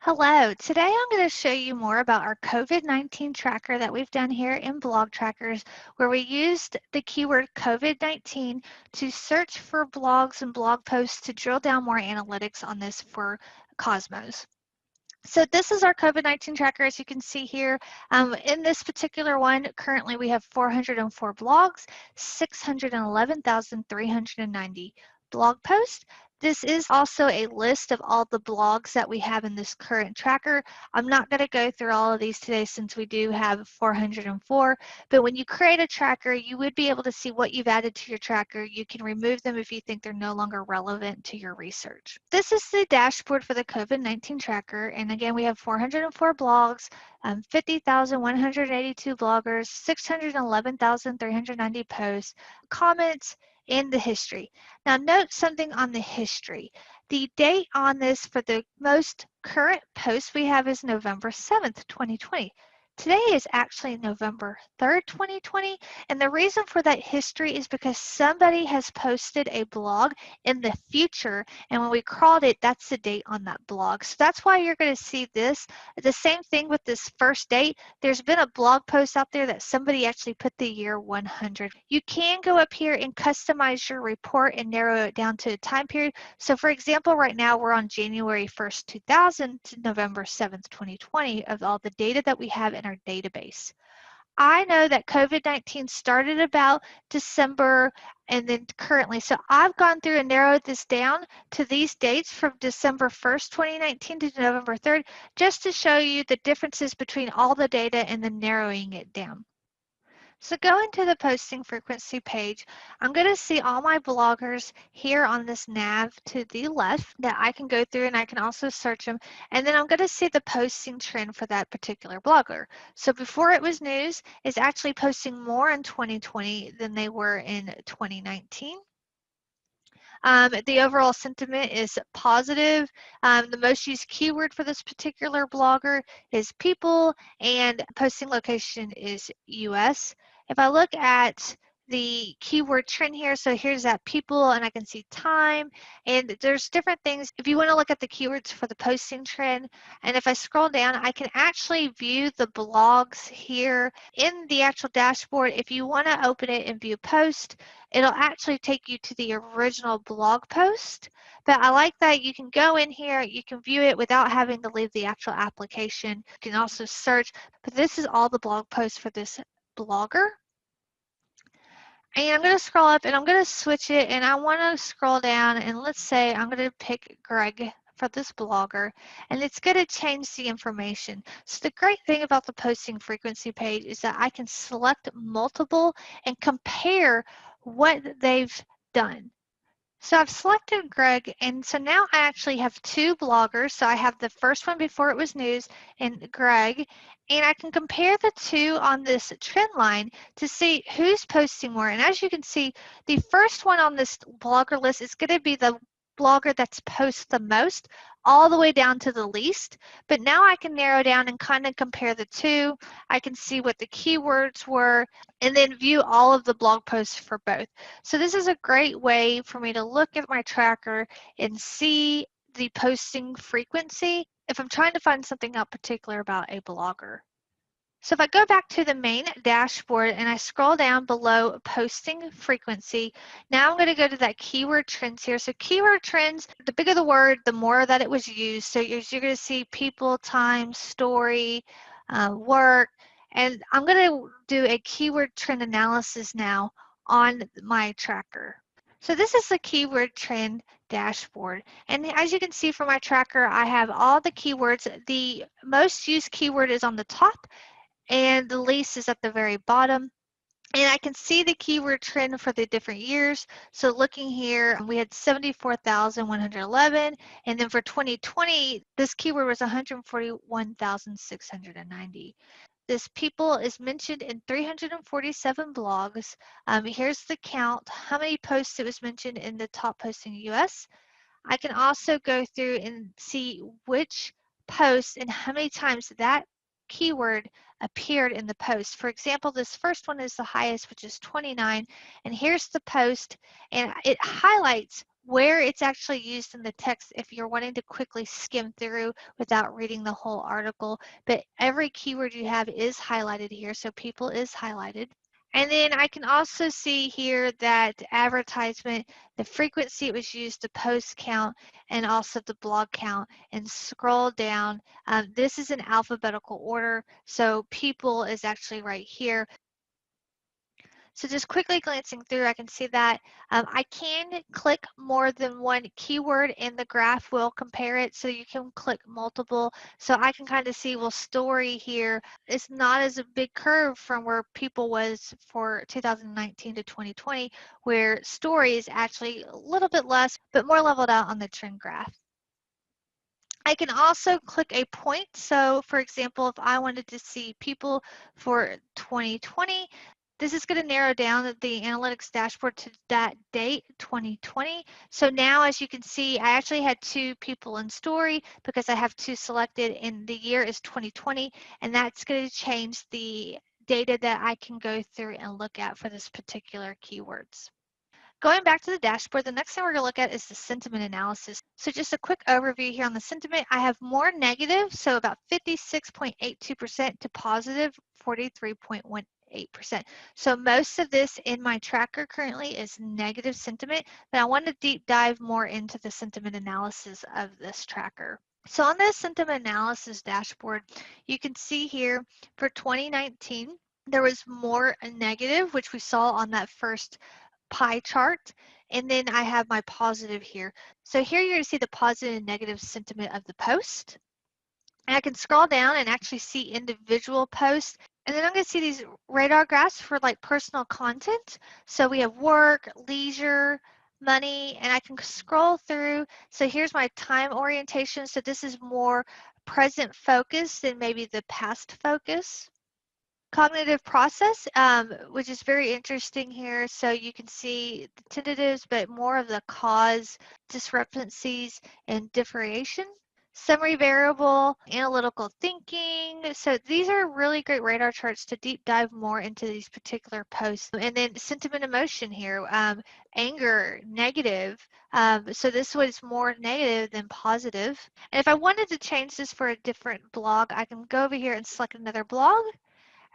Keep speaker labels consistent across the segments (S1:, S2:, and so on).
S1: Hello, today I'm going to show you more about our COVID-19 tracker that we've done here in BlogTrackers, where we used the keyword COVID-19 to search for blogs and blog posts to drill down more analytics on this for Cosmos. So this is our COVID-19 tracker, as you can see here. In this particular one, currently we have 404 blogs, 611,390 blog posts. This is also a list of all the blogs that we have in this current tracker. I'm not going to go through all of these today since we do have 404, but when you create a tracker, you would be able to see what you've added to your tracker. You can remove them if you think they're no longer relevant to your research. This is the dashboard for the COVID-19 tracker, and again, we have 404 blogs, 50,182 bloggers, 611,390 posts, comments, and the history. Now note something on the history. The date on this for the most current post we have is November 7th, 2020. Today is actually November 3rd, 2020, and the reason for that history is because somebody has posted a blog in the future, and when we crawled it, that's the date on that blog. So that's why you're going to see this. The same thing with this first date. There's been a blog post out there that somebody actually put the year 100. You can go up here and customize your report and narrow it down to a time period. So for example, right now we're on January 1st, 2000 to November 7th, 2020 of all the data that we have in our database. I know that COVID-19 started about December and then currently. So I've gone through and narrowed this down to these dates from December 1st, 2019 to November 3rd, just to show you the differences between all the data and then narrowing it down. So going to the posting frequency page, I'm going to see all my bloggers here on this nav to the left that I can go through, and I can also search them. And then I'm going to see the posting trend for that particular blogger. So before it was news, is actually posting more in 2020 than they were in 2019. The overall sentiment is positive. The most used keyword for this particular blogger is people, and posting location is US. If I look at the keyword trend here, so here's that people, and I can see time, and there's different things. If you want to look at the keywords for the posting trend, and if I scroll down, I can actually view the blogs here in the actual dashboard. If you want to open it and view post, it'll actually take you to the original blog post. But I like that you can go in here, you can view it without having to leave the actual application. You can also search, but this is all the blog posts for this blogger. And I'm going to scroll up and I'm going to switch it, and I want to scroll down, and let's say I'm going to pick Greg for this blogger, and it's going to change the information. So the great thing about the posting frequency page is that I can select multiple and compare what they've done. So I've selected Greg, and so now I actually have two bloggers. So I have the first one before it was news and Greg, and I can compare the two on this trend line to see who's posting more. And as you can see, the first one on this blogger list is going to be the blogger that's posts the most, all the way down to the least. But now I can narrow down and kind of compare the two. I can see what the keywords were and then view all of the blog posts for both. So this is a great way for me to look at my tracker and see the posting frequency if I'm trying to find something out particular about a blogger. So if I go back to the main dashboard and I scroll down below posting frequency, now I'm going to go to that keyword trends here. So keyword trends, the bigger the word, the more that it was used. So you're going to see people, time, story, work, and I'm going to do a keyword trend analysis now on my tracker. So this is the keyword trend dashboard. And as you can see from my tracker, I have all the keywords. The most used keyword is on the top, and the least is at the very bottom. And I can see the keyword trend for the different years. So looking here, we had 74,111, and then for 2020, this keyword was 141,690. This people is mentioned in 347 blogs. Here's the count, how many posts it was mentioned in the top posts in the US. I can also go through and see which post and how many times that keyword appeared in the post. For example, this first one is the highest, which is 29, and here's the post, and it highlights where it's actually used in the text if you're wanting to quickly skim through without reading the whole article. But every keyword you have is highlighted here, so people is highlighted. And then I can also see here that advertisement, the frequency it was used, the post count, and also the blog count. And scroll down. This is in alphabetical order, so people is actually right here. So just quickly glancing through, I can see that I can click more than one keyword and the graph will compare it. So you can click multiple. So I can kind of see, well, story here is not as a big curve from where people was for 2019 to 2020, where story is actually a little bit less, but more leveled out on the trend graph. I can also click a point. So for example, if I wanted to see people for 2020, this is going to narrow down the analytics dashboard to that date, 2020. So now, as you can see, I actually had 2 people in story because I have 2 selected, and the year is 2020, and that's going to change the data that I can go through and look at for this particular keywords. Going back to the dashboard, the next thing we're going to look at is the sentiment analysis. So just a quick overview here on the sentiment. I have more negative, so about 56.82% to positive 43.18%. So most of this in my tracker currently is negative sentiment, but I want to deep dive more into the sentiment analysis of this tracker. So on this sentiment analysis dashboard, you can see here for 2019, there was more negative, which we saw on that first pie chart, and then I have my positive here. So here you're going to see the positive and negative sentiment of the post. And I can scroll down and actually see individual posts. And then I'm going to see these radar graphs for like personal content. So we have work, leisure, money, and I can scroll through. So here's my time orientation. So this is more present focus than maybe the past focus. Cognitive process, which is very interesting here. So you can see the tentatives, but more of the cause, discrepancies, and differentiation. Summary variable, analytical thinking. So these are really great radar charts to deep dive more into these particular posts. And then sentiment emotion here, anger, negative. So this was more negative than positive. And if I wanted to change this for a different blog, I can go over here and select another blog,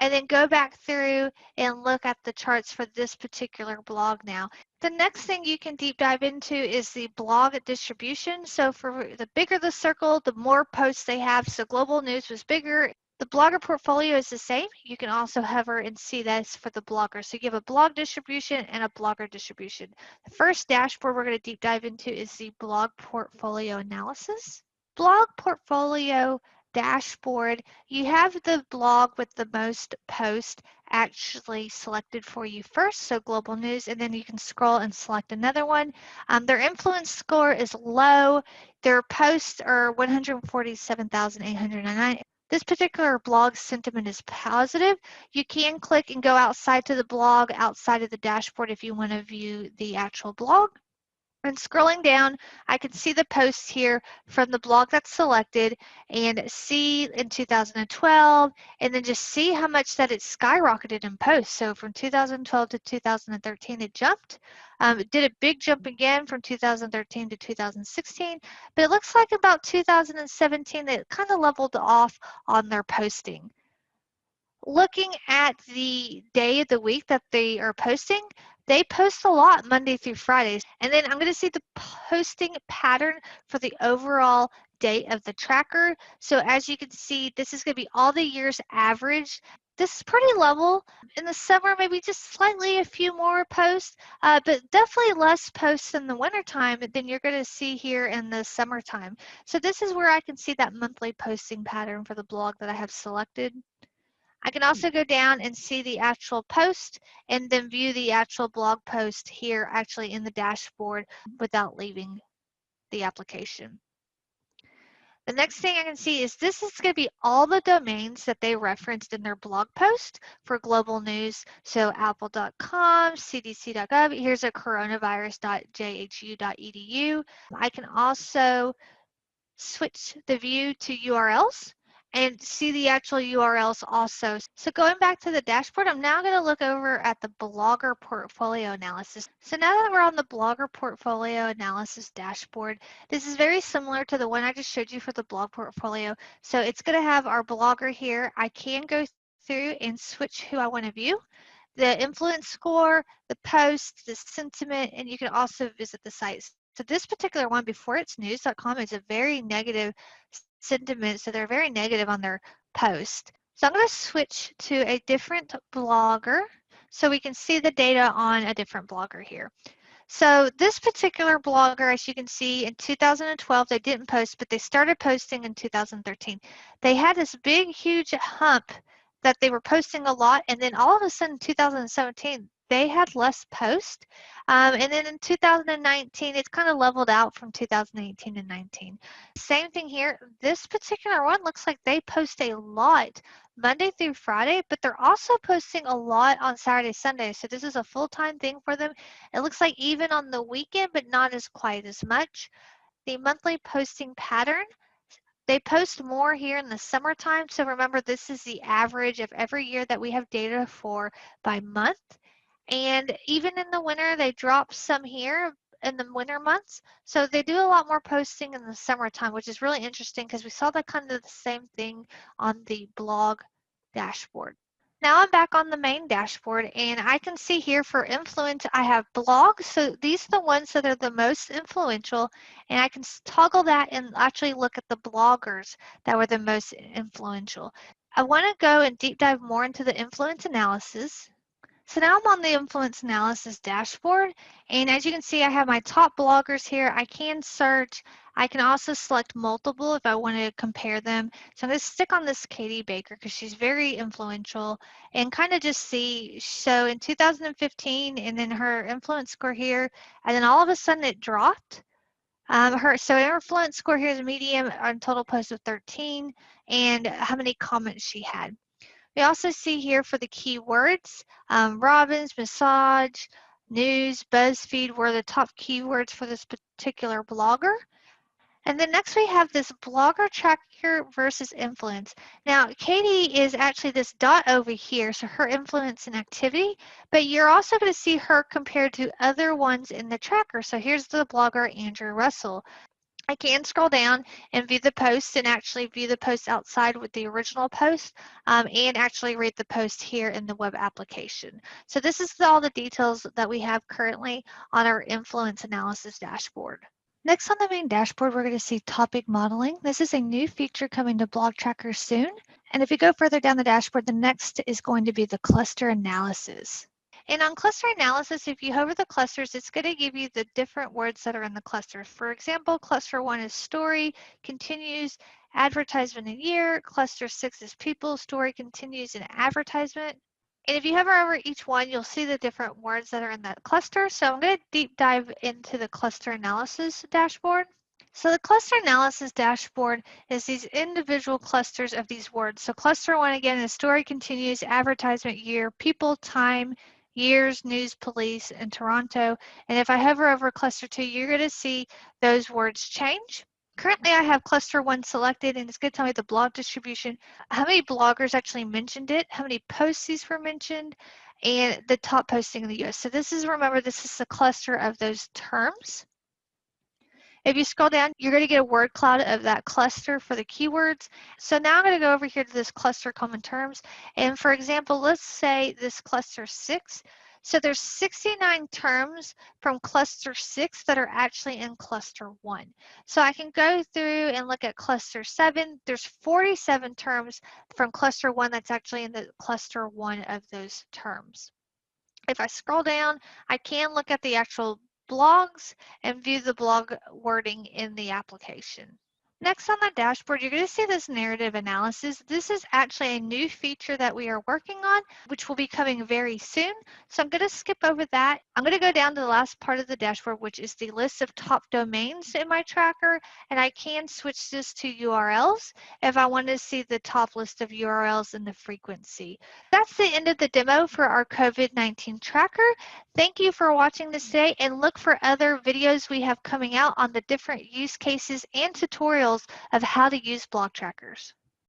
S1: and then go back through and look at the charts for this particular blog now. The next thing you can deep dive into is the blog distribution. So for the bigger the circle, the more posts they have. So global news was bigger. The blogger portfolio is the same. You can also hover and see this for the blogger. So you have a blog distribution and a blogger distribution. The first dashboard we're going to deep dive into is the blog portfolio analysis. Blog portfolio dashboard, you have the blog with the most posts actually selected for you first, so global news, and then you can scroll and select another one. Their influence score is low. Their posts are 147,809. This particular blog sentiment is positive. You can click and go outside to the blog, outside of the dashboard if you want to view the actual blog. And scrolling down, I can see the posts here from the blog that's selected and see in 2012, and then just see how much that it skyrocketed in posts. So from 2012 to 2013, it jumped. It did a big jump again from 2013 to 2016, but it looks like about 2017, it kind of leveled off on their posting. Looking at the day of the week that they are posting, they post a lot Monday through Fridays. And then I'm going to see the posting pattern for the overall date of the tracker. So as you can see, this is going to be all the years average. This is pretty level. In the summer, maybe just slightly a few more posts, but definitely less posts in the wintertime than you're going to see here in the summertime. So this is where I can see that monthly posting pattern for the blog that I have selected. I can also go down and see the actual post and then view the actual blog post here actually in the dashboard without leaving the application. The next thing I can see is this is going to be all the domains that they referenced in their blog post for global news. So apple.com, cdc.gov, here's a coronavirus.jhu.edu. I can also switch the view to URLs. and see the actual URLs also. So going back to the dashboard, I'm now going to look over at the Blogger Portfolio Analysis. So now that we're on the Blogger Portfolio Analysis dashboard, this is very similar to the one I just showed you for the blog portfolio. So it's going to have our blogger here. I can go through and switch who I want to view, the influence score, the post, the sentiment, and you can also visit the site. So this particular one, before it's news.com, is a very negative sentiment. So they're very negative on their post. So I'm going to switch to a different blogger so we can see the data on a different blogger here. So this particular blogger, as you can see, in 2012, they didn't post, but they started posting in 2013. They had this big, huge hump that they were posting a lot, and then all of a sudden, 2017, they had less posts. And then in 2019, it's kind of leveled out from 2018 and 19. Same thing here. This particular one looks like they post a lot Monday through Friday, but they're also posting a lot on Saturday, Sunday. So this is a full-time thing for them. It looks like even on the weekend, but not as quite as much. The monthly posting pattern, they post more here in the summertime. So remember, this is the average of every year that we have data for by month. And even in the winter, they drop some here in the winter months. So they do a lot more posting in the summertime, which is really interesting because we saw that kind of the same thing on the blog dashboard. Now I'm back on the main dashboard, and I can see here for influence, I have blogs. So these are the ones that are the most influential, and I can toggle that and actually look at the bloggers that were the most influential. I want to go and deep dive more into the influence analysis. So now I'm on the influence analysis dashboard, and as you can see, I have my top bloggers here. I can search. I can also select multiple if I want to compare them. So I'm going to stick on this Katie Baker because she's very influential, and kind of just see. So in 2015, and then her influence score here, and then all of a sudden it dropped. So her influence score here is medium on total posts of 13, and how many comments she had. We also see here for the keywords, Robbins, massage, news, BuzzFeed were the top keywords for this particular blogger. And then next we have this blogger tracker versus influence. Now, Katie is actually this dot over here, so her influence and activity, but you're also going to see her compared to other ones in the tracker. So here's the blogger Andrew Russell. I can scroll down and view the posts and actually view the posts outside with the original post and actually read the post here in the web application. So this is all the details that we have currently on our influence analysis dashboard. Next on the main dashboard, we're going to see topic modeling. This is a new feature coming to BlogTracker soon. And if you go further down the dashboard, the next is going to be the cluster analysis. And on cluster analysis, if you hover the clusters, it's going to give you the different words that are in the cluster. For example, cluster 1 is story, continues, advertisement and year. Cluster 6 is people, story, continues, and advertisement. And if you hover over each one, you'll see the different words that are in that cluster. So I'm going to deep dive into the cluster analysis dashboard. So the cluster analysis dashboard is these individual clusters of these words. So cluster 1 again is story, continues, advertisement, year, people, time, years, news, police, and Toronto. And if I hover over cluster 2, you're going to see those words change. Currently, I have cluster 1 selected, and it's going to tell me the blog distribution, how many bloggers actually mentioned it, how many posts these were mentioned, and the top posting in the US. So this is, remember, this is the cluster of those terms. If you scroll down, you're going to get a word cloud of that cluster for the keywords. So now I'm going to go over here to this cluster common terms. And for example, let's say this cluster 6. So there's 69 terms from cluster 6 that are actually in cluster 1. So I can go through and look at cluster 7. There's 47 terms from cluster 1 that's actually in the cluster 1 of those terms. If I scroll down, I can look at the actual blogs and view the blog wording in the application. Next on the dashboard, you're going to see this narrative analysis. This is actually a new feature that we are working on, which will be coming very soon. So I'm going to skip over that. I'm going to go down to the last part of the dashboard, which is the list of top domains in my tracker. And I can switch this to URLs if I want to see the top list of URLs and the frequency. That's the end of the demo for our COVID-19 tracker. Thank you for watching this today, and look for other videos we have coming out on the different use cases and tutorials of how to use blog trackers.